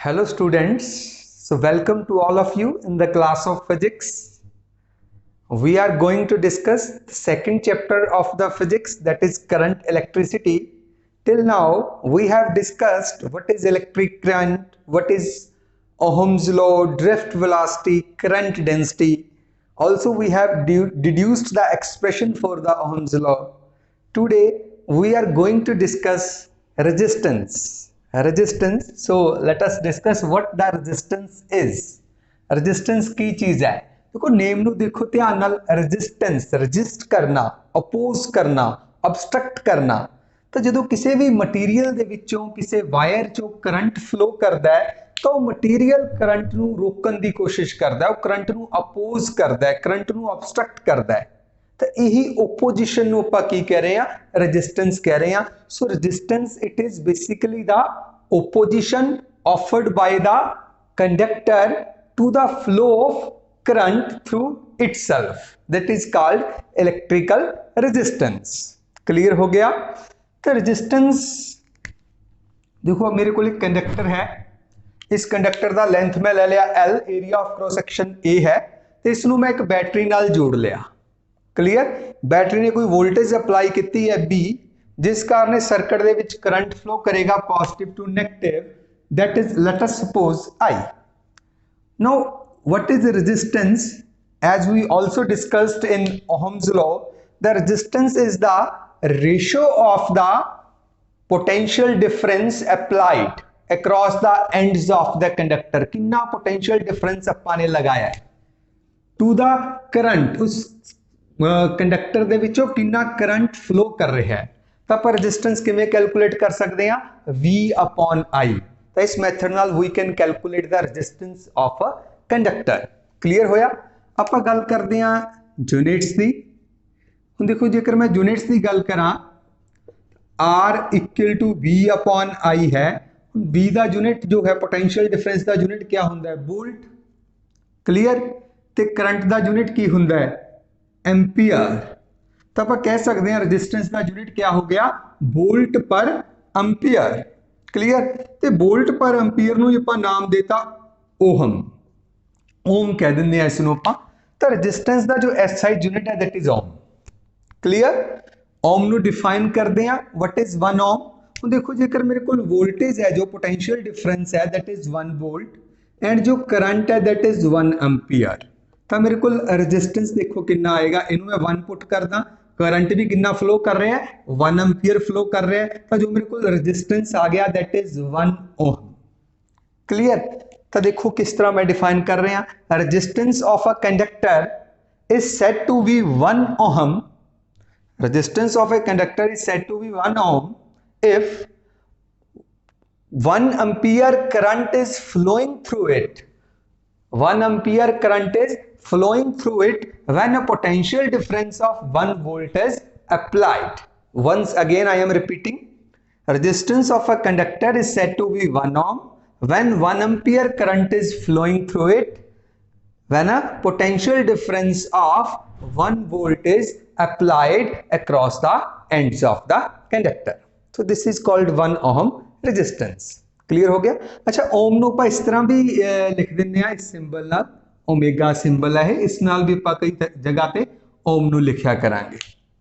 Hello students, so welcome to all of you in the class of physics. We are going to discuss the second chapter of the physics, that is current electricity. Till now we have discussed what is electric current, what is Ohm's law, drift velocity, current density. Also we have deduced the expression for the Ohm's law. Today we are going to discuss resistance. So let us discuss what the resistance is. Resistance की चीज है? देखो name ਨੂੰ देखो ध्यान ਨਾਲ, resistance resist ਕਰਨਾ, oppose ਕਰਨਾ, obstruct ਕਰਨਾ। ਤਾਂ ਜਦੋਂ ਕਿਸੇ ਵੀ ਮਟੀਰੀਅਲ ਦੇ ਵਿੱਚੋਂ ਕਿਸੇ ਵਾਇਰ ਚੋਂ ਕਰੰਟ ਫਲੋ ਕਰਦਾ ਹੈ ਤਾਂ ਉਹ ਮਟੀਰੀਅਲ ਕਰੰਟ ਨੂੰ ਰੋਕਣ ਦੀ ਕੋਸ਼ਿਸ਼ ਕਰਦਾ ਹੈ, ਉਹ ਕਰੰਟ ਨੂੰ ਅਪੋਜ਼ ਕਰਦਾ ਹੈ, ਕਰੰਟ ਨੂੰ obstruct ਕਰਦਾ ਹੈ। तो यही ओपोजिशन ਨੂੰ ਆਪਾਂ ਕੀ ਕਹਿ ਰਹੇ ਹਾਂ? ਰੈਜ਼ਿਸਟੈਂਸ ਕਹਿ ਰਹੇ ਹਾਂ। So resistance it is basically ਦਾ opposition offered by the conductor to the flow of current through itself, that is called electrical resistance। clear हो गया? तो resistance देखो मेरे को एक कंडक्टर है, इस कंडक्टर का लेंथ मैं ले लिया L, area of cross section A है, तो इसनों मैं एक बैटरी नाल जोड़ लिया। क्लीयर? बैटरी ने कोई वोल्टेज अप्लाई की है B, जिस कारण सर्किट दे विच करंट फ्लो करेगा positive to negative, that is let us suppose I। Now what is resistance? As we also discussed in Ohm's law, the resistance is the ratio of the potential difference applied across the ends of the conductor. कितना potential difference ਆਪਾਂ ਨੇ लगाया है to the current, उस conductor ਦੇ ਵਿੱਚੋਂ ਕਿੰਨਾ current flow ਕਰ ਰਿਹਾ ਹੈ। ਤਾਂ ਆਪਾਂ ਰੈਜ਼ਿਸਟੈਂਸ ਕਿਵੇਂ ਕੈਲਕੂਲੇਟ ਕਰ ਸਕਦੇ ਹਾਂ? V/I। ਤਾਂ ਇਸ ਮੈਥਡ ਨਾਲ we can calculate the resistance of a conductor. Clear ਹੋਇਆ? ਆਪਾਂ ਗੱਲ ਕਰਦੇ ਹਾਂ ਯੂਨਿਟਸ ਦੀ। ਹੁਣ ਦੇਖੋ ਜੇਕਰ ਮੈਂ ਯੂਨਿਟਸ ਦੀ ਗੱਲ ਕਰਾਂ, R = V/I ਹੈ। ਹੁਣ V ਦਾ ਯੂਨਿਟ ਜੋ ਹੈ ਪੋਟੈਂਸ਼ੀਅਲ ਡਿਫਰੈਂਸ ਦਾ ਯੂਨਿਟ ਕੀ ਹੁੰਦਾ ਹੈ? ਵੋਲਟ। ਕਲੀਅਰ? ਤੇ ਕਰੰਟ ਦਾ ਯੂਨਿਟ ਕੀ ਹੁੰਦਾ ਹੈ? एम्पीयर। तो आप कह सकते हैं रेजिस्टेंस का यूनिट क्या हो गया? वोल्ट पर एम्पीयर। क्लियर? तो वोल्ट पर एम्पीयर ਨੂੰ ਆਪਾਂ ਨਾਮ देता ओहम। ओम कह ਦਿੰਦੇ ਆ ਇਸ ਨੂੰ ਆਪਾਂ। ਤਾਂ रेजिस्टेंस ਦਾ जो SI यूनिट है दैट इज ओम। क्लियर? ओम ਨੂੰ डिफाइन ਕਰਦੇ ਆ व्हाट इज 1 ओम। ਹੁਣ देखो जेकर मेरे को वोल्टेज है, जो पोटेंशियल डिफरेंस है दैट इज 1 वोल्ट एंड जो करंट है दैट इज 1 एम्पीयर। तो मेरे को रेजिस्टेंस देखो कितना आएगा, इनू मैं 1 पुट करदा, करंट भी कितना फ्लो कर रहा है? 1 एम्पीयर फ्लो कर रहा है। तो जो मेरे को रेजिस्टेंस आ गया दैट इज 1 ओम। क्लियर? तो देखो किस तरह मैं डिफाइन कर रहे हैं। Resistance of a conductor is said to be 1 ohm. Resistance of a conductor is said to be 1 ohm if 1 ampere current is flowing through it। 1 ampere current is flowing through it when a potential difference of 1 volt is applied। Once again I am repeating, resistance of a conductor is said to be 1 ohm when 1 ampere current is flowing through it when a potential difference of 1 volt is applied across the ends of the conductor। So this is called 1 ohm resistance। Clear हो गया? अच्छा, ओम ਨੂੰ ਆਪਾਂ ਇਸ ਤਰ੍ਹਾਂ ਵੀ ਲਿਖ ਦਿੰਨੇ ਆ, ਇਸ ਸਿੰਬਲ ਨਾਲ, ओमेगा ਸਿੰਬਲ ਹੈ, ਇਸ ਨਾਲ ਵੀ ਆਪਾਂ ਕਈ ਜਗ੍ਹਾ ਤੇ ओम ਨੂੰ ਲਿਖਿਆ ਕਰਾਂਗੇ।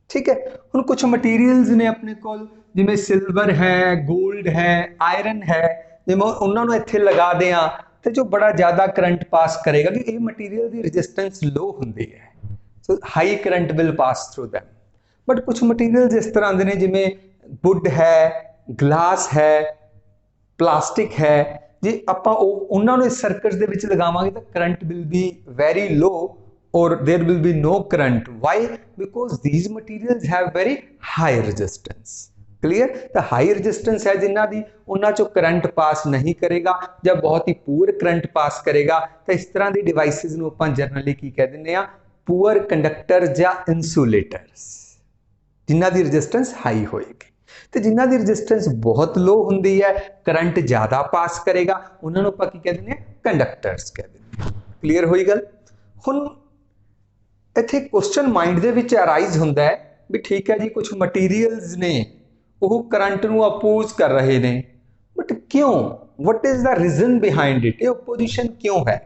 ਠੀਕ ਹੈ? ਹੁਣ ਕੁਝ ਮਟੀਰੀਅਲਸ ਨੇ ਆਪਣੇ ਕੋਲ, ਜਿਵੇਂ ਸਿਲਵਰ ਹੈ, 골ਡ ਹੈ, ਆਇਰਨ ਹੈ, ਜਿਵੇਂ ਉਹਨਾਂ ਨੂੰ ਇੱਥੇ ਲਗਾ ਦਿਆਂ ਤੇ ਜੋ ਬੜਾ ਜ਼ਿਆਦਾ ਕਰੰਟ ਪਾਸ ਕਰੇਗਾ, ਕਿ ਇਹ ਮਟੀਰੀਅਲ ਦੀ ਰੈਜ਼ਿਸਟੈਂਸ ਲੋ ਹੁੰਦੀ ਹੈ, so high current will pass through them। But ਕੁਝ ਮਟੀਰੀਅਲਸ ਇਸ ਤਰ੍ਹਾਂ ਦੇ ਨੇ, ਜਿਵੇਂ ਵੁੱਡ ਹੈ, ਗਲਾਸ ਹੈ, प्लास्टिक है, जे आपां उन्हां नूं इस सर्किट दे विच लगावांगे तो current will be very low और there will be no current. Why? Because these materials have very high resistance. Clear? तो हाई रेजिस्टेंस है जिन्हां दी, उन्हां चों करंट पास नहीं करेगा, जब बहुत ही पुअर करंट पास करेगा। तो इस तरह की डिवाइसिस नूं आपां जनरली की कह दिंदे आ? पुअर कंडक्टर जां इंसुलेटर्स, जिन्हां दी रेजिस्टेंस हाई होएगी। तो जिन्हां दी रेजिस्टेंस बहुत लो हुंदी है, करंट ज़्यादा पास करेगा, उन्होंने आपां की कह दिंदे आ? कंडक्टर्स कह दिंदे आ। क्लीयर होई गल? हुण इत्थे question mind they which arise हुंदा है भी ठीक है जी, कुछ मटीरियल्स ने वो करंट नूं अपोज कर रहे ने, बट क्यों? What is the reason behind it, ये ओपोजिशन क्यों है।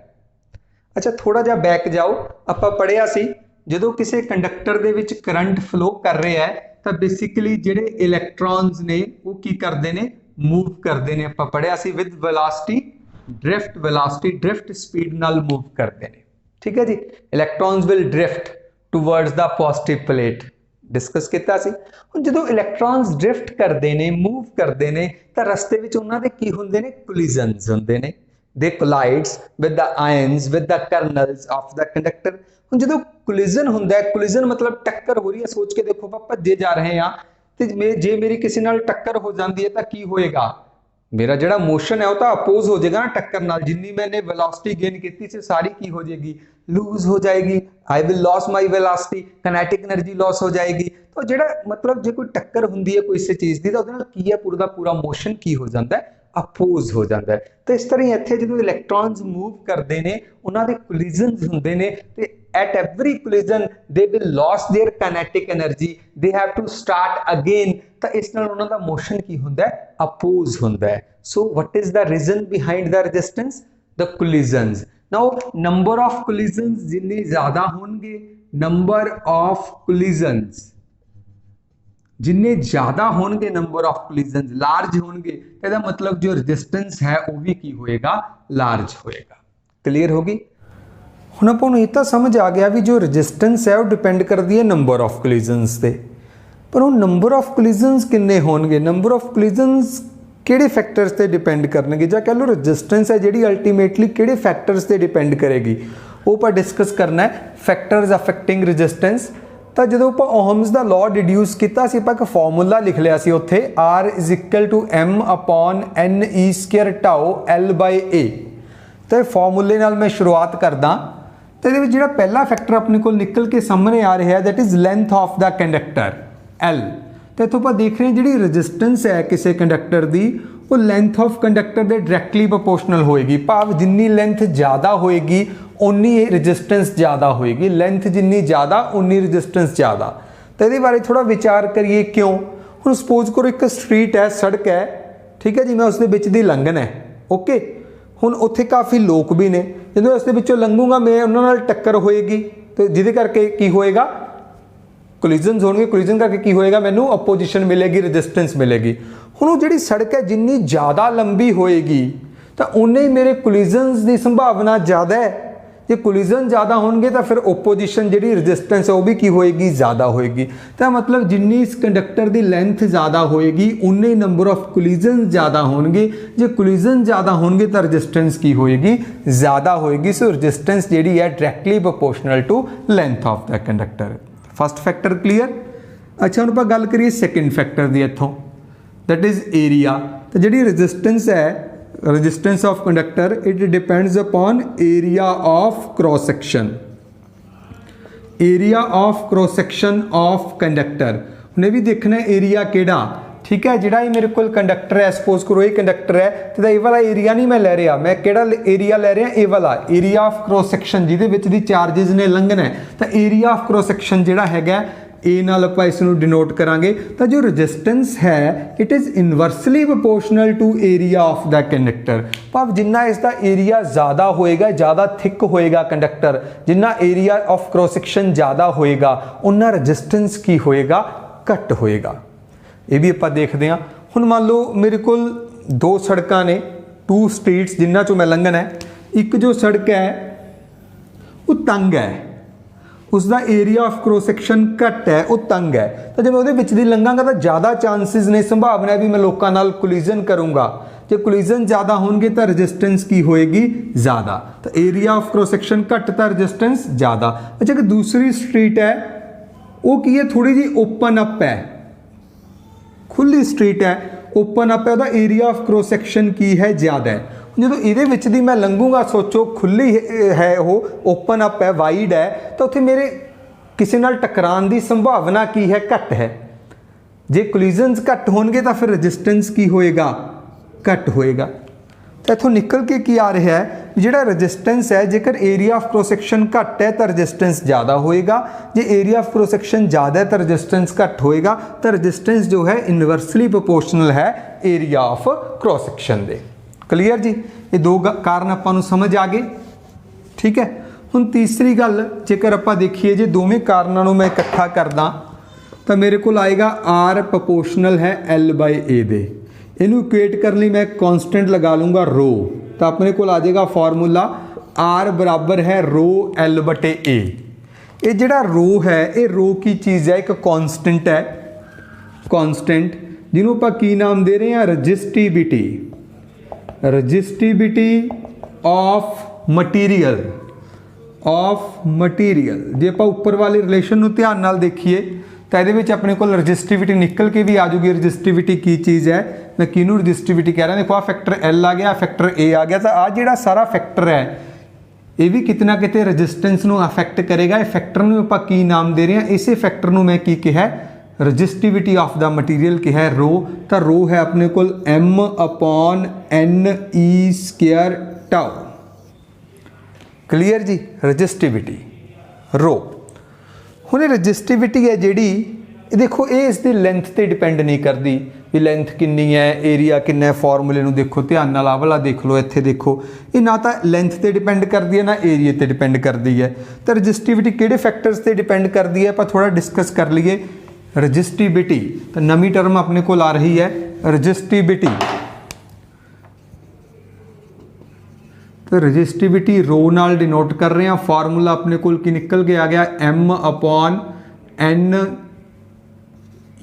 अच्छा थोड़ा जिहा बैक जाओ, आपां पढ़िया सी जो किसी कंडक्टर दे विच करंट फ्लो कर रहा है तो बेसिकली जिहड़े इलैक्ट्रॉन्स ने वो की करते हैं, मूव करते हैं। आपां पढ़िया सी विद वेलोसिटी ड्रिफ्ट स्पीड नाल मूव करते हैं। ठीक है जी, electrons will drift towards the positive plate, discuss किया सी। हुण जदों इलैक्ट्रॉन्स ड्रिफ्ट करते हैं, मूव करते हैं तो रस्ते विच उन्हां दे की हुंदे ने, कोलिजन्स हुंदे ने। They collides with the ions with the kernels of the conductor। ਹੁਣ ਜਦੋਂ ਕੋਲਿजन ਹੁੰਦਾ ਹੈ, ਕੋਲਿजन मतलब टक्कर हो रही है, सोच के देखो ਆਪਾਂ ਭੱਜੇ ਜਾ ਰਹੇ ਹਾਂ ਤੇ ਜੇ ਮੇਰੀ ਕਿਸੇ ਨਾਲ ਟੱਕਰ ਹੋ ਜਾਂਦੀ ਹੈ ਤਾਂ ਕੀ ਹੋਏਗਾ, ਮੇਰਾ ਜਿਹੜਾ ਮੋਸ਼ਨ ਹੈ ਉਹ ਤਾਂ ਅਪੋਜ਼ ਹੋ ਜਾਏਗਾ ਨਾ ਟੱਕਰ ਨਾਲ। ਜਿੰਨੀ ਮੈਨੇ ਵੈਲੋਸਿਟੀ ਗੇਨ ਕੀਤੀ ਸੀ ਸਾਰੀ ਕੀ ਹੋ ਜਾਏਗੀ, ਲੂਜ਼ ਹੋ ਜਾਏਗੀ। I will loss my velocity, kinetic energy loss हो जाएगी। तो ਜਿਹੜਾ मतलब ਜੇ ਕੋਈ ਟੱਕਰ ਹੁੰਦੀ ਹੈ ਕਿਸੇ ਚੀਜ਼ ਦੀ ਤਾਂ ਉਹਦੇ ਨਾਲ ਕੀ ਹੈ, ਪੂਰਾ ਦਾ ਪੂਰਾ ਮੋਸ਼ਨ ਕੀ ਹੋ ਜਾਂਦਾ ਹੈ, अपोज हो जाता है। तो इस तरह इत्थे जो इलैक्ट्रॉन्स मूव करते हैं उन्होंने कोलिजन्स होंदे ने ते at every collision they will loss their kinetic energy, they have to start again. तो इस नाल उन्हां दा मोशन की हुंदा है, अपोज हुंदा है। So what is the reason behind the resistance, the collisions. Now number of collisions जिन्ने ज्यादा होंगे, नंबर ऑफ कोलिजन्स जिन्ने ज्यादा होंगे, नंबर ऑफ कोलिजन्स लार्ज होंगे, इसका मतलब जो रेजिस्टेंस है वो भी की होएगा, लार्ज होएगा। क्लियर होगी। हुण आपां नूं इह तां समझ आ गया भी जो रेजिस्टेंस है वो डिपेंड करती है नंबर ऑफ कोलिजन्स ते, पर हुण नंबर ऑफ कोलिजन्स किन्ने होणगे, नंबर ऑफ कोलिजन्स किहड़े फैक्टर्स ते डिपेंड करनगे, जां कह लो रेजिस्टेंस है जिहड़ी अल्टीमेटली किहड़े फैक्टर्स ते डिपेंड करेगी, वो आपां डिस्कस करना है। Factors affecting resistance. तो जो आप ओहम्स का लॉ डिड्यूस किया, आप एक फॉर्मूला लिख लिया सी उत्थे, R = m/n(e²) टाओ L/a। तो फॉर्मूले नाल मैं शुरुआत करदा। तो ये जो पहला फैक्टर अपने को निकल के सामने आ रहा है, that is length of the conductor L। तो इतों आप देख रहे हैं जी रेजिस्टेंस है किसी कंडक्टर की, वो लेंथ ऑफ कंडक्टर के डायरैक्टली प्रोपोर्शनल होएगी। भाव जिन्नी लेंथ ज़्यादा होएगी उन्नी रेजिस्टेंस ज़्यादा होएगी, लेंथ जिन्नी ज़्यादा उन्नी रेजिस्टेंस ज़्यादा। तो ये बारे थोड़ा विचार करिए क्यों। हुण सपोज करो एक स्ट्रीट है, सड़क है, ठीक है जी, मैं उसके बिच दी लंघन है, ओके। हुण उत्थे काफ़ी लोग भी ने, जो उसके बिचों लंघूंगा मैं उन्हां नाल टक्कर होएगी, तो जिहदे करके की होएगा, कोलिजन्स होणगे, कोलिजन करके की होएगा, मैनूं अपोजिशन मिलेगी, रेजिस्टेंस मिलेगी। हुण वो जिहड़ी सड़क है जिन्नी ज़्यादा लंबी होएगी तो उन्ने ही मेरे कोलिजन्स की संभावना ज़्यादा है। जे कोलिजन ज़्यादा होंगे तो फिर ओपोजिशन जी रेजिस्टेंस है वो भी की होएगी, ज़्यादा होएगी। तो मतलब जिन्नी इस कंडक्टर की लेंथ ज़्यादा होएगी उन्ने ही नंबर ऑफ कोलिजन ज़्यादा होंगे। जे कोलिजन ज़्यादा होंगे तो रेजिस्टेंस की होएगी, ज़्यादा होएगी। सो रेजिस्टेंस जी है directly proportional to length of the conductor. First factor clear. अच्छा हम आप गल करिए सैकेंड फैक्टर की इत्थों, दैट इज़ एरिया। तो जी रेजिस्टेंस है, resistance of conductor, it depends upon area of cross section, area of cross section of conductor. उन्हें भी देखना है एरिया केड़ा, ठीक है। जिहड़ा मेरे को कंडक्टर है, सपोज करो ये कंडक्टर है, तो ये वाला एरिया नहीं मैं ले रहा, मैं केड़ा एरिया ले रहा, ये वाला एरिया ऑफ क्रॉस सेक्शन जिहदे विच दी चार्जिज ने लंघना है। तो एरिया ऑफ क्रॉस सेक्शन जिहड़ा हैगा ए नाल आपां इस नूं डिनोट करांगे। तो जो रेजिस्टेंस है it is inversely proportional to area of the conductor. भाव जिन्ना इसका एरिया ज़्यादा होएगा, ज़्यादा थिक होएगा कंडक्टर, जिन्ना एरिया ऑफ क्रॉस सेक्शन ज़्यादा होएगा उन्ना रेजिस्टेंस की होएगा, घट होएगा। ये भी आपां देखते हैं। हुण मान लो मेरे को दो सड़कां ने, टू स्ट्रीट्स जिन्हां चों मैं लंघना है। एक जो सड़क है वो तंग है, उसका एरिया ऑफ क्रॉस सेक्शन घट है, वो तंग है। तो जब मैं वो लंघांगा तो ज़्यादा चांसिस ने, संभावना है भी मैं लोगों नाल कोलिजन करूँगा। जो कोलिजन ज़्यादा होंगे तो रेजिस्टेंस की होएगी, ज़्यादा। तो एरिया ऑफ क्रॉस सेक्शन घट तो रेजिस्टेंस ज़्यादा। अच्छा कि दूसरी स्ट्रीट है वो की है, थोड़ी जी ओपन अप है, खुली स्ट्रीट है, ओपन अप है, वह एरिया ऑफ क्रॉस सेक्शन की है, ज़्यादा है। जो ये विच दी मैं लंघूंगा, सोचो खुली है, वो ओपन अप है, वाइड है, तो उत्थे मेरे किसी नाल टकरान की संभावना की है, घट है। जे कोलिजन्स घट होंगे तो फिर रेजिस्टेंस की होएगा, घट होएगा। तो इत्थों निकल के की आ रहा है, जिहड़ा रेजिस्टेंस है जेकर एरिया ऑफ क्रॉस सेक्शन घट है तो रेजिस्टेंस ज़्यादा होएगा, जे एरिया ऑफ क्रॉस सेक्शन ज़्यादा है तो रेजिस्टेंस घट होएगा। तो रेजिस्टेंस जो है इनवर्सली प्रोपोर्शनल है एरिया ऑफ क्रॉस सेक्शन दे। क्लीयर जी, ये दो कारण आपां नूं समझ आ गए। ठीक है, हुण तीसरी गल जेकर आपां देखीए जे दोवें कारणों नूं मैं इकट्ठा करदा तो मेरे को आएगा आर प्रोपोर्शनल है एल बाय ए दे। इनू इक्वेट करने लिए मैं कॉन्सटेंट लगा लूँगा रो, तो अपने को आ जाएगा फॉर्मूला आर बराबर है रो एल बटे ए। ये जिहड़ा रो है ये रो की चीज़ है, एक कॉन्सटेंट है, कॉन्सटेंट जिन्हों आप की नाम दे रहे हैं resistivity, resistivity of material, of material. जे आप उपर वाले रिलेशन नूं ध्यान नाल देखिए तो ये अपने को रजिस्टिविटी निकल के भी आ जाऊगी। रजिस्टिविटी की चीज़ है, मैं किनू रजिस्टिविटी कह रहा, देखो आ फैक्टर एल आ गया, फैक्टर ए आ गया, तो आ जिहड़ा सारा फैक्टर है ये भी कितना ना कितने रजिस्टेंस नूं अफेक्ट करेगा। ये फैक्टर नूं आपां की नाम दे रहे हैं, इसे फैक्टर नूं मैं की कहा रजिस्टिविटी ऑफ द मटीरियल कहा है रो। तो रो है अपने को M upon N E square tau. Clear जी, रजिस्टिविटी रो। हुणे रजिस्टिविटी है जिहड़ी देखो ये इसकी लेंथ ते डिपेंड नहीं करती भी लेंथ कितनी है, एरिया कितना है। फॉर्मूले नूं देखो ध्यान नाल आ वाला देख लो, इत्थे देखो ये ना तो लेंथ ते डिपेंड करती है ना एरिए ते डिपेंड करती है। तो रजिस्टिविटी किहड़े फैक्टर्स ते डिपेंड करती है आप थोड़ा डिस्कस कर लीए। रजिस्टिविटी तो नवी टर्म अपने को आ रही है रजिस्टिविटी, तो रजिस्टिविटी रो नाल डिनोट कर रहे हैं। फॉर्मूला अपने को निकल के आ गया m upon N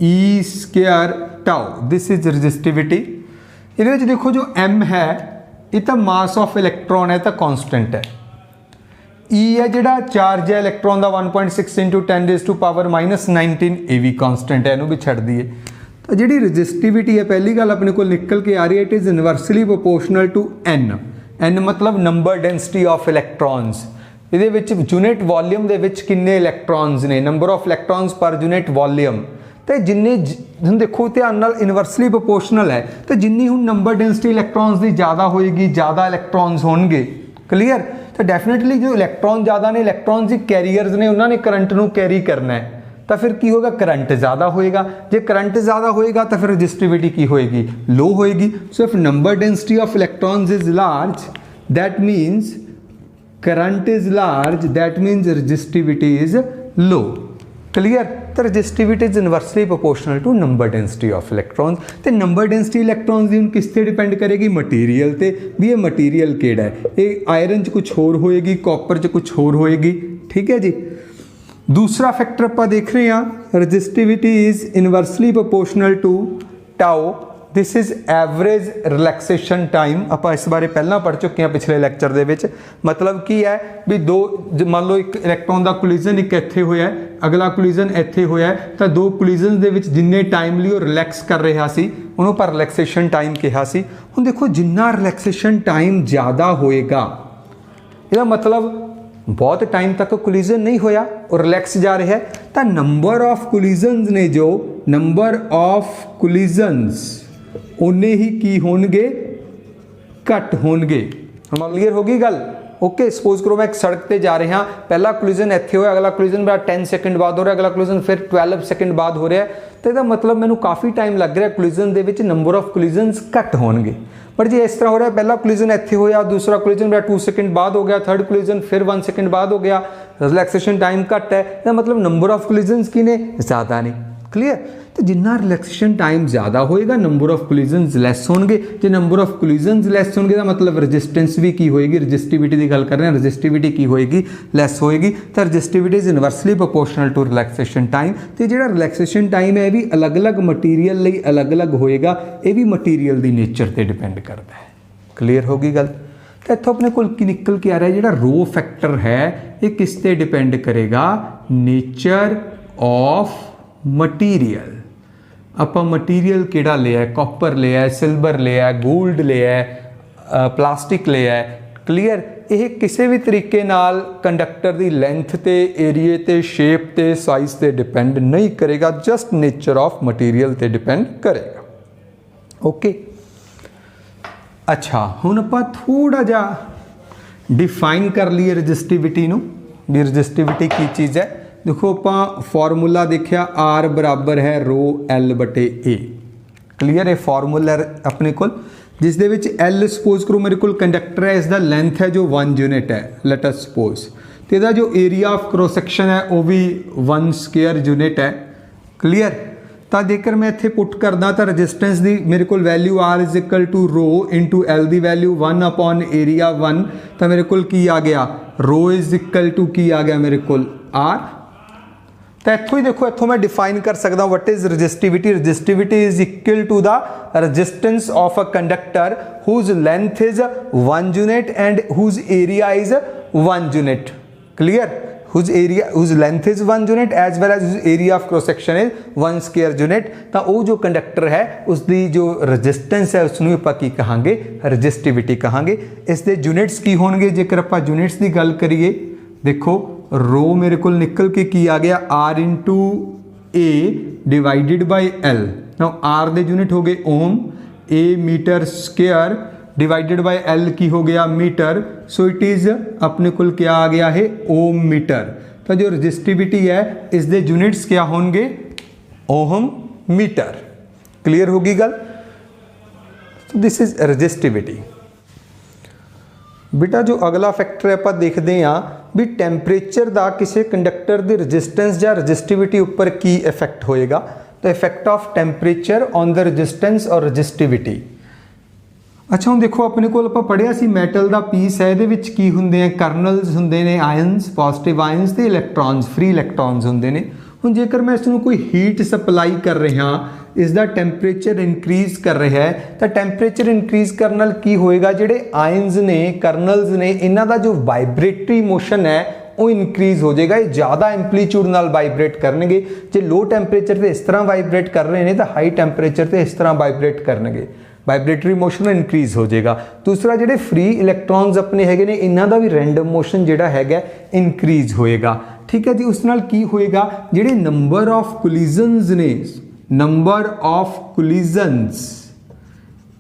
E square tau, this is resistivity. ये देखो जो एम है ये तो मास ऑफ इलैक्ट्रॉन है, तो कॉन्स्टेंट है। ई है जिहड़ा चार्ज है इलैक्ट्रॉन का 1.6 इंटू 10⁻⁻19 ये भी कॉन्स्टेंट है, इनू भी छड़ दिए। तो जी रजिस्टिविटी है पहली गल अपने को निकल के आ रही है, it is inversely proportional to n. N मतलब नंबर डेंसिटी ऑफ इलैक्ट्रॉन्स। ये यूनिट वॉल्यूम दे विच किन्ने इलैक्ट्रॉन्स ने, number of इलैक्ट्रॉन्स per unit volume. तो जिन्ने हम देखो ध्यान नाल इनवर्सली प्रोपोर्शनल है, तो जिन्नी हुण नंबर डेंसिटी इलैक्ट्रॉन्स की ज़्यादा होएगी ज़्यादा इलैक्ट्रॉन्स होणगे। क्लीयर, तो डेफिनेटली जो इलैक्ट्रॉन ज़्यादा ने, इलैक्ट्रॉन्स ही कैरीयर्स ने, उन्होंने करंट नूं कैरी करना है, तो फिर की होगा करंट ज़्यादा होएगा। जो करंट ज़्यादा होएगा तो फिर रजिस्टिविटी की होएगी लो होएगी। So if number density of electrons is large that means current is large, that means resistivity is low. Clear, तो resistivity is inversely proportional to number density of electrons. तो number density इलैक्ट्रॉन्स की हुण किस ते depend करेगी, material ते, भी ये मटीरियल केड़ा है। ये आयरन च कुछ होर होएगी, कॉपर च कुछ होर होएगी। ठीक है जी। दूसरा फैक्टर आप देख रहे हैं resistivity is inversely proportional to tau, this is average relaxation time. आप इस बारे पहला पढ़ चुके हैं पिछले लैक्चर दे विच। मतलब की है भी दो मान लो एक इलैक्ट्रॉन का कोलिजन एक इत्थे होया है, अगला कोलिजन इत्थे होया है, तो दो कोलिजन दे विच जिन्ने टाइमली वो रिलैक्स कर रहा सी उन्होंने पर रिलैक्सेशन टाइम कहा सी। हुण देखो जिन्ना रिलैक्सेशन टाइम ज़्यादा होएगा इसका मतलब बहुत टाइम तक कोलिजन नहीं होया और रिलैक्स जा रहा है, तो नंबर ऑफ कोलिजन्स ने जो नंबर ऑफ कोलिजन्स उन्ने ही की होणगे घट होणगे। क्लीयर होगी गल। ओके, सपोज करो मैं एक सड़क पे जा रहा, पहला कोलिजन इत्थे होया, अगला कोलिजन मेरा 10 सेकंड बाद हो रहा है, अगला कोलिजन फिर 12 सेकंड बाद हो रहा है, तो इसका मतलब मैनू काफ़ी टाइम लग रहा है collision they which number of collisions घट होणगे। पर जी इस तरह हो रहा है पहला कोलिजन इत्थे होया, दूसरा कोलिजन मेरा 2 सेकंड बाद हो गया, थर्ड कोलिजन फिर 1 सेकंड बाद हो गया, रिलैक्सेशन टाइम घट है, इसका मतलब नंबर ऑफ कोलिजन्स की ने ज़्यादा नहीं। क्लीयर, तो जिन्ना रिलैक्सेशन टाइम ज़्यादा होएगा नंबर ऑफ कोलिजन्स लैस होणगे। जो नंबर ऑफ कोलिजन्स लैस होणगे का मतलब रजिस्टेंस भी की होएगी, रजिस्टिविटी की गल कर रहे हैं, रजिस्टिविटी की होएगी लैस होएगी। तो resistivity is inversely proportional to relaxation time. तो जो रिलैक्सेशन टाइम है भी अलग अलग मटीरियल लई अलग अलग होएगा, ये भी मटीरियल की नेचर पर डिपेंड करता है। क्लीयर होगी गल। तो इत्थों अपने को निकल के आ रहा है जो रो फैक्टर है ये किस ते डिपेंड करेगा, नेचर ऑफ मटीरियल। आप मटीरियल केड़ा लिया, कॉपर लिया, सिल्वर लिया, गोल्ड लिया, प्लास्टिक लिया। क्लीयर, ये किसी भी तरीके नाल कंडक्टर की लेंथ ते, एरिए ते, शेप ते, साइज ते डिपेंड नहीं करेगा, जस्ट नेचर ऑफ मटीरियल ते डिपेंड करेगा। ओके, अच्छा हुण आपां थोड़ा जा डिफाइन कर लीए रजिस्टिविटी नूं, भी रजिस्टिविटी की चीज़ है। देखो आप फॉर्मूला देखिया आर बराबर है रो एल बटे ए। क्लीयर है फॉर्मूला अपने को। जिस दे विच L सपोज करो मेरे को कंडक्टर है, इसका लेंथ है जो 1 यूनिट है, लेट अस सपोज, तो इसका जो एरिया ऑफ क्रॉस सैक्शन है वो भी 1 स्क्वायर यूनिट है। क्लीयर। तो जेकर मैं इत्थे पुट करदा तो रजिस्टेंस की मेरे को value R is equal to rho into L की वैल्यू 1 अपॉन एरिया 1, तो मेरे को की आ गया रो इज इक्वल टू की आ गया मेरे को R। तो इत्थों ही देखो, इत्थों मैं डिफाइन कर सकता what is resistivity. Resistivity is equal to the resistance of a conductor whose length is 1 unit and whose area is 1 unit. Clear. whose length is 1 unit as well as whose area of cross section is 1 square unit। तो वो जो conductor है उसकी जो resistance है उसनूं आपां की कहांगे, रजिस्टिविटी कहांगे। इस दे यूनिट्स की होणगे, जेकर आपां यूनिट्स की गल करिए, देखो रो मेरे को निकल के की आ गया R into A divided by L। Now R दे यूनिट हो गए ohm, A metre square divided by L की हो गया मीटर। सो इट इज अपने को क्या आ गया है ओम मीटर। तो जो रजिस्टिविटी है इस दे यूनिट्स क्या होंगे, ओम मीटर। क्लियर होगी गल। तो दिस इज रजिस्टिविटी। बेटा जो अगला फैक्टर आप देखते हैं भी टैंपरेचर का किसी कंडक्टर की रजिस्टेंस या रजिस्टिविटी उपर की इफेक्ट होएगा। तो effect of temperature on the resistance और रजिस्टिविटी। अच्छा हम देखो अपने को आप पढ़िया सी मैटल का पीस है, ये की होंगे करनल्स होंगे ने आयन्स, पॉजिटिव आयन्स तो इलैक्ट्रॉन्स, फ्री इलैक्ट्रॉन्स होंगे ने। हुण जेकर मैं इसनूं कोई हीट सप्लाई कर रहा, इसका टैंपरेचर इंक्रीज कर रहा है, तो टैंपरेचर इंक्रीज करने नाल की होएगा, जिहड़े आयन्स ने, करनल्स ने, इन्हां दा जो वाइब्रेटरी मोशन है वो इंक्रीज हो जाएगा। ये ज़्यादा एंपलीट्यूड नाल वाइब्रेट करनगे। जे लो टैंपरेचर से इस तरह वाइब्रेट कर रहे हैं तो हाई टैंपरेचर से इस तरह वाइब्रेट करनगे, वाइब्रेटरी मोशन इंक्रीज हो जाएगा। दूसरा जिहड़े फ्री इलैक्ट्रॉन्स अपने हैगे ने, इन्हां दा भी रैंडम मोशन जिहड़ा हैगा इंक्रीज होएगा। ठीक है जी। उस नाल की होएगा, जिहड़े नंबर ऑफ कोलिजन्स ने, नंबर ऑफ कोलिजन्स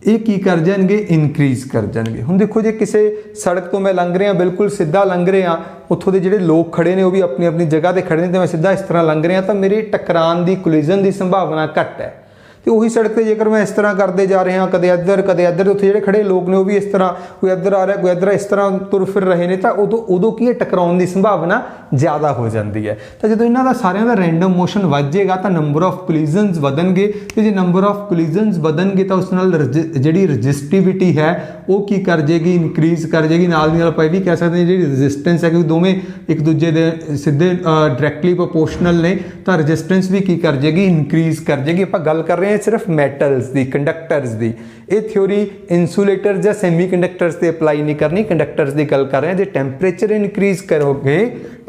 ये की कर जाएंगे, इंक्रीज कर जाएंगे। हुण देखो जे किसी सड़क तो मैं लंघ रहा, बिल्कुल सीधा लंघ रहा, उत्थों के जिहड़े लोग खड़े ने वो भी अपनी अपनी जगह पर खड़े ने, तो मैं सीधा इस तरह लंघ रहा, तो मेरे टकरान की कोलिजन की संभावना घट है। तो वही सड़क पर जेकर मैं इस तरह करते जा रहा, कदे इधर कदे इधर, उत्थे जिहड़े खड़े लोग ने वो भी इस तरह, कोई इधर आ रहा कोई इधर, इस तरह तुर फिर रहे हैं, तो उदों की टकराउन की संभावना ज़्यादा हो जाती है। तो जो इन्हों का सारिਆਂ का रैंडम मोशन वध जाएगा तो नंबर ऑफ कोलिजन्स वधणगे, तो जो नंबर ऑफ कोलिजन्स वधणगे तो उस नाल जिहड़ी रजिस्टिविटी है वो की कर जाएगी, इंक्रीज कर जाएगी। नाल दी नाल आपां भी कह सकते हैं जिहड़ी रजिस्टेंस है, क्योंकि दोवें एक दूजे दे सीधे डायरैक्टली प्रोपोर्शनल ने, तो रजिस्टेंस भी की कर जाएगी, इंक्रीज कर जाएगी। आपां गल कर रहे हैं सिर्फ मैटल्स दी, कंडक्टर्स दी। ये थ्योरी इंसुलेटर्स या सैमी कंडक्टर्स से अप्लाई नहीं करनी, कंडक्टर्स की गल कर रहे हैं। जो टैंपरेचर इंक्रीज करोगे,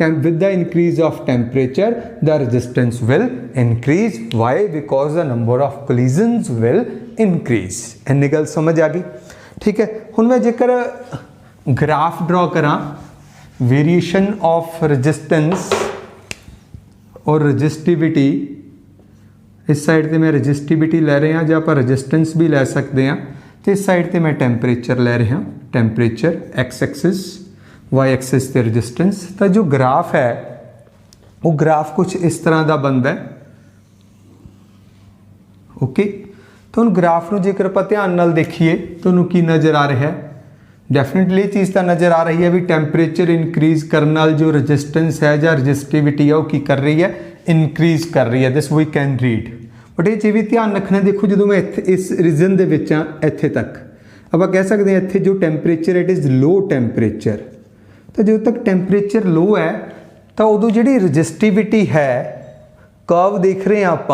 with the increase of temperature the resistance will increase. Why? Because the number of collisions will increase. इन्नी गल समझ आ गई। ठीक है। हुण मैं जेकर ग्राफ ड्रॉ करा वेरिएशन ऑफ रेजिस्टेंस और रजिस्टिविटी, इस साइड ते मैं रजिस्टिविटी लै रहा ਜਾਂ ਆਪਾਂ रजिस्टेंस भी लै सकते हैं, तो इस साइड ते मैं टैंपरेचर लै रहा, temperature x axis, y axis ते रजिस्टेंस। तो जो ग्राफ है वो ग्राफ कुछ इस तरह का बनता है। ओके। तो हम ग्राफ में जेकर आप ध्यान नाल देखिए तो की नज़र आ रहा है, डेफिनेटली चीज़ तो नज़र आ रही है भी टैंपरेचर इंक्रीज करने नाल जो रजिस्टेंस है या रजिस्टिविटी है वो की कर रही है, इंक्रीज कर रही है। This we can read. But ये भी ध्यान रखना, देखो जो मैं इस रीजन के इत्थे तक आप कह सकते हैं, इत्थे जो temperature it is low temperature, तो जो तक टैंपरेचर लो है तो उदों जी रजिस्टिविटी है, कर्व देख रहे हैं आप,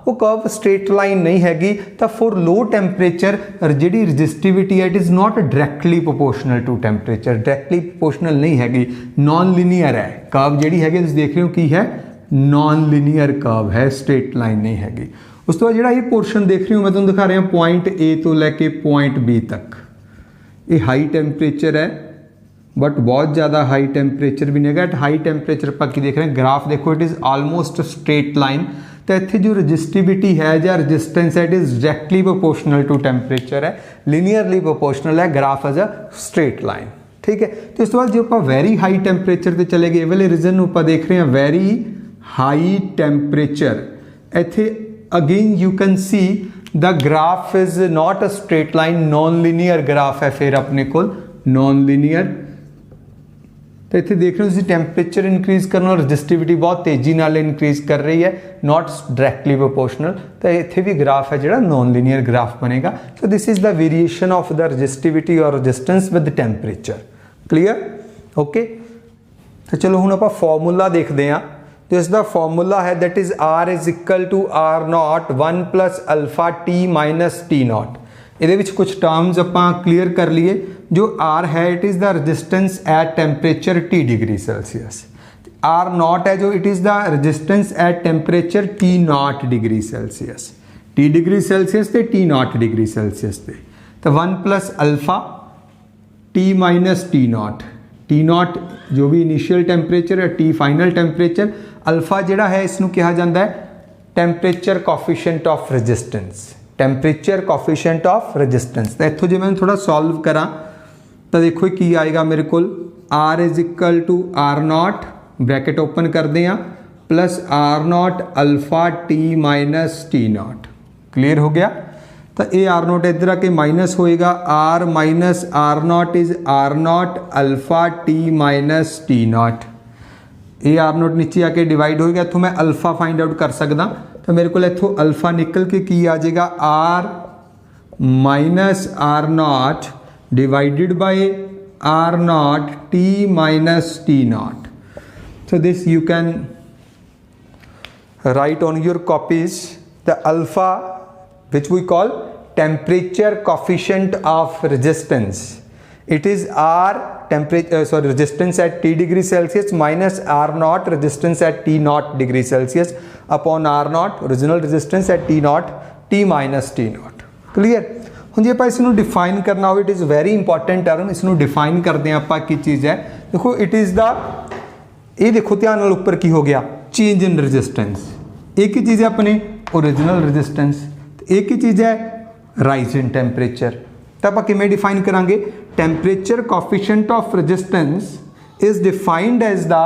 वो कर्व स्ट्रेट लाइन नहीं हैगी। तो फॉर लो टैंपरेचर जी रजिस्टिविटी है it is not directly proportional to temperature, directly proportional नहीं हैगी, नॉन लीनियर है। कर्व जी है देख रहे हो की है, नॉन लीनियर कर्व है, स्ट्रेट लाइन नहीं हैगी। उस तो बाद जिहड़ा ये पोर्शन देख रही हूँ मैं तुहानूं दिखा रहा पॉइंट ए तो लैके पॉइंट बी तक, ये हाई टैंपरेचर है बट बहुत ज़्यादा हाई टैंपरेचर भी नहीं है। एट हाई टैंपरेचर आप की देख रहे हैं, ग्राफ देखो it is almost straight line. तो इत्थे जो रजिस्टिविटी है या रजिस्टेंस है it is directly proportional to temperature है, लीनियरली प्रोपोर्शनल है, graph as a straight line. ठीक है। तो इस बाद जो आप वैरी हाई टैंपरेचर पर चले गए, वाले रीजन आप देख रहे हैं वैरी हाई टैंपरेचर। इत्थे again you can see the graph is not a straight line, non linear graph है फिर अपने को, नॉन लीनियर। तो इतने देख रहे हो टैंपरेचर इनक्रीज करना, रजिस्टिविटी बहुत तेजी नाल इनक्रीज कर रही है, नॉट डायरैक्टली प्रोपोर्शनल। तो इतने भी ग्राफ है जो नॉन लीनियर ग्राफ बनेगा। So this is the variation of the resistivity और resistance with temperature. Clear? Okay. तो चलो हुण आपां फॉर्मूला देखते हैं। तो इसका फॉर्मूला है that is R is equal to R naught 1 plus alpha T minus T naught. ये कुछ टर्म्स आपां क्लीयर कर लिए। जो R है it is the resistance at temperature T degree Celsius. R naught है जो it is the resistance at temperature T naught degree Celsius. T degree Celsius ते T नॉट डिग्री सेल्सियस ते। तो 1 plus alpha T minus T naught. T naught जो भी initial temperature है, T final temperature. Alpha जिहड़ा है इसनूं कहा जाता है temperature coefficient of resistance, temperature coefficient of resistance. तो इत्थों जे मैं थोड़ा सॉल्व करा तो देखो की आएगा मेरे को, R is equal to R naught, bracket open करते हैं, plus R naught alpha T minus T naught. Clear हो गया? तो ये R नॉट इधर आके माइनस होएगा, R minus R not is R naught alpha T minus T naught. ये R नॉट नीचे आके डिवाइड हो गया, इतों मैं अल्फा फाइंड आउट कर सकदा। तो मेरे को इतों अल्फा निकल के की आ जाएगा R minus R not divided by R not T minus T not. So this you can write on your copies the alpha which we call temperature coefficient of resistance. It is R temperature resistance at T degree Celsius minus R naught resistance at T naught degree Celsius upon R naught original resistance at T naught T minus T naught. Clear? ਹੁਣ ਜੇ ਆਪਾਂ ਇਸ ਨੂੰ define करना हो, it is very important term. इसनों define करते हैं आप की चीज़ है। देखो इट इज़ द, ये देखो ध्यान नाल उपर की हो गया, चेंज इन रजिस्टेंस। एक ही चीज़ है अपने ओरिजिनल रजिस्टेंस, एक ही चीज़ है राइज इन टैंपरेचर। तो आप किमें डिफाइन करांगे? Temperature coefficient of resistance is defined as the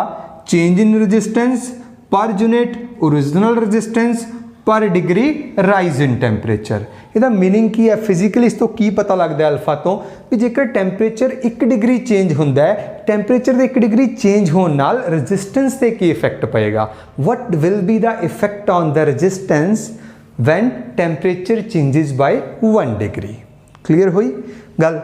change in resistance per unit original resistance per degree rise in temperature. ਇਹਦਾ मीनिंग की है फिजिकली, इस तो की पता लगता है अल्फा तो भी जेकर टैंपरेचर 1 डिग्री चेंज होंदा है, टैंपरेचर के 1 डिग्री चेंज होने नाल रजिस्टेंस ते की इफेक्ट पएगा। What will be the effect on the resistance when temperature changes by 1 degree. Clear हुई गल?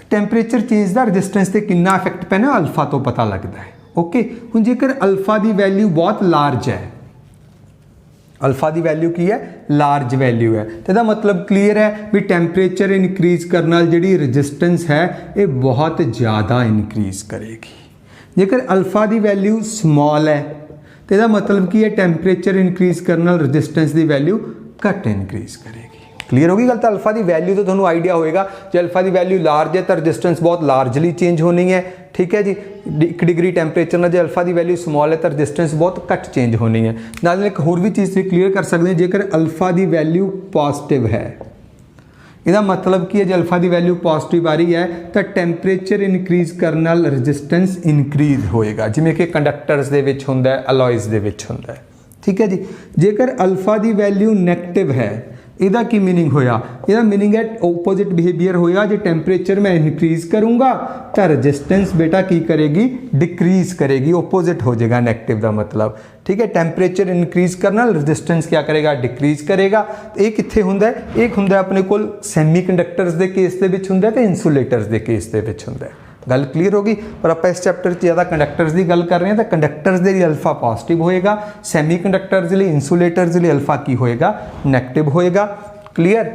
टैंपरेचर चेंज का रजिस्टेंस ते कितना इफेक्ट पैना अल्फा तो पता लगता है। ओके, हुण जेकर अल्फा की वैल्यू बहुत लार्ज है, अल्फा की वैल्यू की है लार्ज वैल्यू है, तो इसका मतलब क्लीयर है भी टैंपरेचर इनक्रीज करने नाल जिहड़ी रजिस्टेंस है ये बहुत ज़्यादा इनक्रीज करेगी। जेकर अल्फा की वैल्यू स्मॉल है तो इसका मतलब की है टैंपरेचर इनक्रीज करने नाल रजिस्टेंस की वैल्यू घट इनक्रीज करेगी। क्लीयर होगी गल? तो अल्फा की वैल्यू तो थोड़ा आइडिया होएगा, जो अल्फा की वैल्यू लार्ज है तो रजिस्टेंस बहुत लार्जली चेंज होनी है। ठीक है जी, 1 डिग्री टैंपरेचर में जो अल्फा की वैल्यू स्मॉल है तो रजिस्टेंस बहुत घट चेंज होनी है। नाल एक होर भी चीज़ क्लीयर कर सकते हैं, जेकर अल्फा की वैल्यू पॉजिटिव है, इसका मतलब की है जो अल्फा की वैल्यू पॉजिटिव आ रही है तो टैंपरेचर इनक्रीज करने नाल रजिस्टेंस इनक्रीज होएगा, जिमें कि कंडक्टर्स दे विच हुंदा है, अलॉयज़ दे विच हुंदा है। ठीक है जी, जेकर अल्फा की वैल्यू नैगेटिव है, ਇਹਦਾ की मीनिंग होया? ਇਹਦਾ मीनिंग है ओपोजिट बिहेवियर होया। जो टैंपरेचर मैं इनक्रीज करूँगा तो रजिस्टेंस बेटा की करेगी? डिक्रीज करेगी, ओपोजिट हो जाएगा नैगेटिव का मतलब। ठीक है, टैंपरेचर इनक्रीज करना रजिस्टेंस क्या करेगा? डिक्रीज करेगा। तो ये कित्थे हुंदा है? एक हुंदा है अपने कोल सैमी कंडक्टर्स के केस दे विच हुंदा है ते इंसुलेटर्स के केस दे विच हुंदा है। गल क्लीयर होगी? पर आप इस चैप्टर ज़्यादा कंडक्टर्स की गल कर रहे हैं तो कंडक्टर्स के लिए अल्फा पॉजिटिव होएगा, सैमी कंडक्टर्स के लिए इंसुलेटर्स के लिए अल्फा की होएगा? नैगेटिव होएगा। क्लीयर?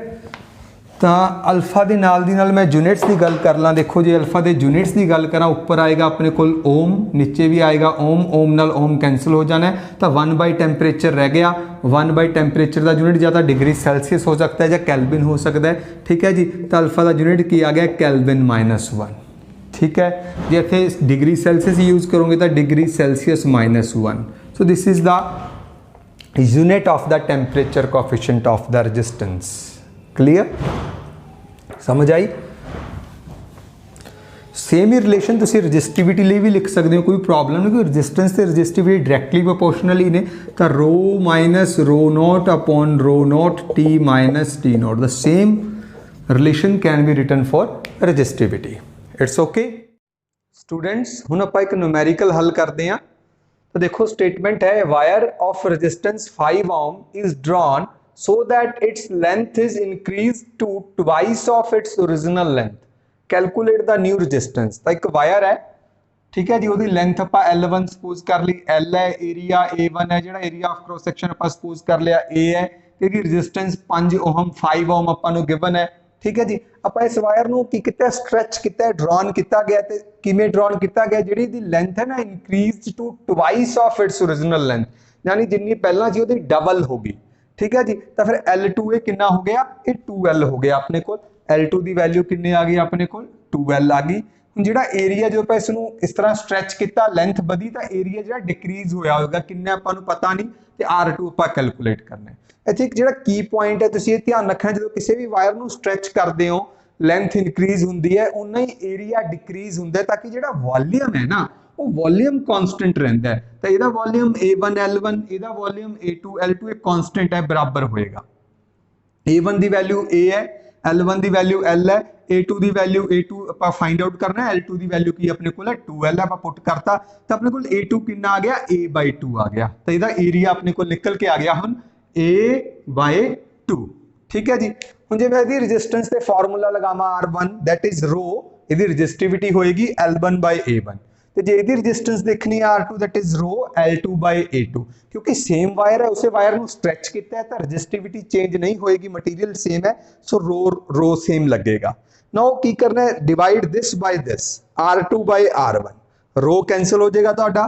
तो अल्फा के नाल दी नाल मैं यूनिट्स की गल कर ला। देखो जी अल्फा के यूनिट्स की गल करा, उपर आएगा अपने को ओम, नीचे भी आएगा ओम, ओम नाल ओम कैंसल हो जाना है तो 1 बाई टैंपरेचर रह गया। 1 बाई टैंपरेचर का यूनिट ज़्यादा डिग्री सेल्सियस हो सकता है या कैल्विन हो सकता है। ठीक है जी, तो अल्फा का यूनिट की आ गया? कैल्विन -1। ठीक है जी, इतने डिग्री सेल्सियस यूज़ करोगे तो degree Celsius -1। So this is the unit of the temperature coefficient of the resistance. Clear? समझ आई? सेम ही रिलेशन तुसी रजिस्टिविटी लिए भी लिख सकते हो, कोई प्रॉब्लम नहीं, कोई रजिस्टेंस ते रजिस्टिविटी डायरैक्टली प्रोपोर्शनल ही ने, तो rho minus rho naught upon rho naught t minus T naught, the same relation can be written for resistivity. It's okay students, हुण आपां एक न्यूमेरिकल हल करते हैं। तो देखो स्टेटमेंट है, wire of resistance 5 ohm is drawn so that its length is increased to twice of its original length, calculate the new resistance। तो एक वायर है, ठीक है जी, ਉਹਦੀ ਲੈਂਥ ਆਪਾਂ L1 ਸਪੋਜ਼ ਕਰ ਲਈ, L ਹੈ, ਏਰੀਆ A1 ਹੈ, ਜਿਹੜਾ ਏਰੀਆ ਆਫ ਕ੍ਰੋਸ ਸੈਕਸ਼ਨ ਆਪਾਂ ਸਪੋਜ਼ ਕਰ ਲਿਆ A ਹੈ, ਤੇ ਇਹਦੀ ਰੈਜ਼ਿਸਟੈਂਸ 5 ohm 5 ohm ਆਪਾਂ ਨੂੰ ਗਿਵਨ ਹੈ, ਠੀਕ ਹੈ ਜੀ। ਆਪਾਂ ਇਸ ਵਾਇਰ ਨੂੰ ਕੀ ਕੀਤਾ, ਸਟ੍ਰੈਚ ਕੀਤਾ, ਡਰਾਨ ਕੀਤਾ ਗਿਆ, ਤੇ ਕਿਵੇਂ ਡਰਾਨ ਕੀਤਾ ਗਿਆ, ਜਿਹੜੀ ਇਹਦੀ ਲੈਂਥ ਹੈ ਨਾ increased to twice of its original length, ਯਾਨੀ ਜਿੰਨੀ ਪਹਿਲਾਂ ਸੀ ਉਹਦੀ ਡਬਲ ਹੋ ਗਈ, ठीक है जी। तो फिर L2 ये कितना हो गया, ये 2L हो गया अपने को, L2 की वैल्यू कितने आ गई अपने को 2L आ गई। ਹੁਣ ਜਿਹੜਾ ਏਰੀਆ ਜੋ ਆਪਾਂ ਇਸ ਨੂੰ ਇਸ ਤਰ੍ਹਾਂ ਸਟ੍ਰੈਚ ਕੀਤਾ, ਲੈਂਥ ਵਧੀ, ਤਾਂ ਏਰੀਆ ਜਿਹੜਾ ਡਿਕਰੀਜ਼ ਹੋਇਆ ਹੋਵੇਗਾ, ਕਿੰਨਾ ਆਪਾਂ ਨੂੰ ਪਤਾ ਨਹੀਂ, ਤੇ R2 ਆਪਾਂ ਕੈਲਕੂਲੇਟ ਕਰਨਾ ਹੈ। ਇੱਥੇ ਇੱਕ ਜਿਹੜਾ ਕੀ ਪੁਆਇੰਟ ਹੈ, ਤੁਸੀਂ ਇਹ ਧਿਆਨ ਰੱਖਣਾ, ਜਦੋਂ ਕਿਸੇ ਵੀ ਵਾਇਰ ਨੂੰ ਸਟ੍ਰੈਚ ਕਰਦੇ ਹੋ, ਲੈਂਥ ਇਨਕਰੀਜ਼ ਹੁੰਦੀ ਹੈ, ਉਨਾ ਹੀ ਏਰੀਆ ਡਿਕਰੀਜ਼ ਹੁੰਦਾ ਹੈ, ਤਾਂ ਕਿ ਜਿਹੜਾ ਵੋਲੀਅਮ ਹੈ ਨਾ, ਉਹ ਵੋਲੀਅਮ ਕਾਂਸਟੈਂਟ ਰਹਿੰਦਾ ਹੈ। ਤਾਂ ਇਹਦਾ ਵੋਲੀਅਮ A1 L1, ਇਹਦਾ ਵੋਲੀਅਮ A2 L2 ਇਹ ਕਾਂਸਟੈਂਟ ਹੈ, ਬਰਾਬਰ ਹੋਏਗਾ। A1 ਦੀ ਵੈਲਿਊ A ਹੈ, L1 ਦੀ ਵੈਲਿਊ L ਹੈ, A2 ਦੀ ਵੈਲਿਊ A2 ਆਪਾਂ ਫਾਈਂਡ ਆਊਟ ਕਰਨਾ ਹੈ, L2 ਦੀ ਵੈਲਿਊ ਕੀ ਆਪਣੇ ਕੋਲ ਹੈ 2L ਹੈ, ਆਪਾਂ ਪੁੱਟ ਕਰਤਾ, ਤਾਂ ਆਪਣੇ ਕੋਲ A2 ਕਿੰਨਾ ਆ ਗਿਆ, A/2 ਆ ਗਿਆ। ਤਾਂ ਇਹਦਾ ਏਰੀਆ ਆਪਣੇ ਕੋਲ ਨਿਕਲ ਕੇ ਆ ਗਿਆ ਹੁਣ A/2, ਠੀਕ ਹੈ ਜੀ। ਹੁਣ ਜੇ ਮੈਂ ਇਹਦੀ ਰੈਜ਼ਿਸਟੈਂਸ ਤੇ ਫਾਰਮੂਲਾ ਲਗਾਵਾਂ R1 दैट इज रो, ਇਹਦੀ ਰੈਜ਼ਿਸਟਿਵਿਟੀ ਹੋਏਗੀ L1/A1, ਤੇ ਜੇ ਇਹਦੀ ਰੈਜ਼ਿਸਟੈਂਸ ਦੇਖਣੀ ਹੈ R2 that is row L2/A2, क्योंकि सेम वायर है, उसे वायर ਨੂੰ स्ट्रैच किया है, तो रजिस्टिविटी चेंज नहीं होएगी, मटीरियल सेम है, सो रो सेम लगेगा। नाउ की करना है, divide this by this, R2/R1, rho cancel हो जाएगा, तो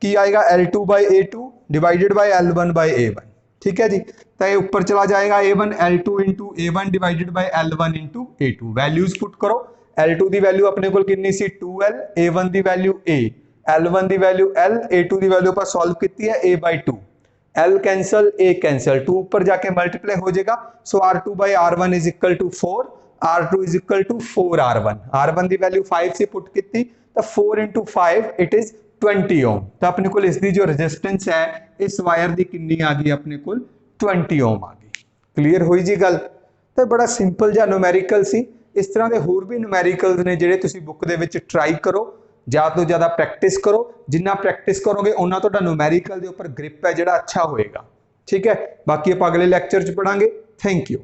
की आएगा L2/A2 डिवाइडेड बाय L1/A1, ठीक है जी। तो ये ऊपर चला जाएगा A1 L2 into A1 divided by L1 into A2, values put करो। L2 की वैल्यू अपने को कितनी सी 2L, A1 की वैल्यू A, L1 की वैल्यू L, A2 की वैल्यू आप सॉल्व की है A/2, L cancel A cancel, 2 ऊपर जाके मल्टीप्लाई हो जाएगा, so R2/R1 is equal to 4, R2 is equal to 4R1, R1 की वैल्यू 5 से पुट की, तो 4 इंटू 5 इट इज 20 ओम। तो अपने को इसकी जो रजिस्टेंस है इस वायर की कितनी आ गई अपने को 20 ओम आ गई। क्लीयर हुई जी गल। तो बड़ा सिंपल जिहा न्यूमेरिकल सी। इस तरह के होर भी न्यूमेरिकल्स ने जिहड़े तुसीं बुक दे विच ट्राई करो, ज़्यादा तो ज़्यादा प्रैक्टिस करो, जिन्ना प्रैक्टिस करोगे उन्ना तुहाडा न्यूमेरिकल के उपर ग्रिप है जिहड़ा अच्छा होएगा, ठीक है। बाकी आपां अगले लैक्चर च पढ़ांगे। Thank you.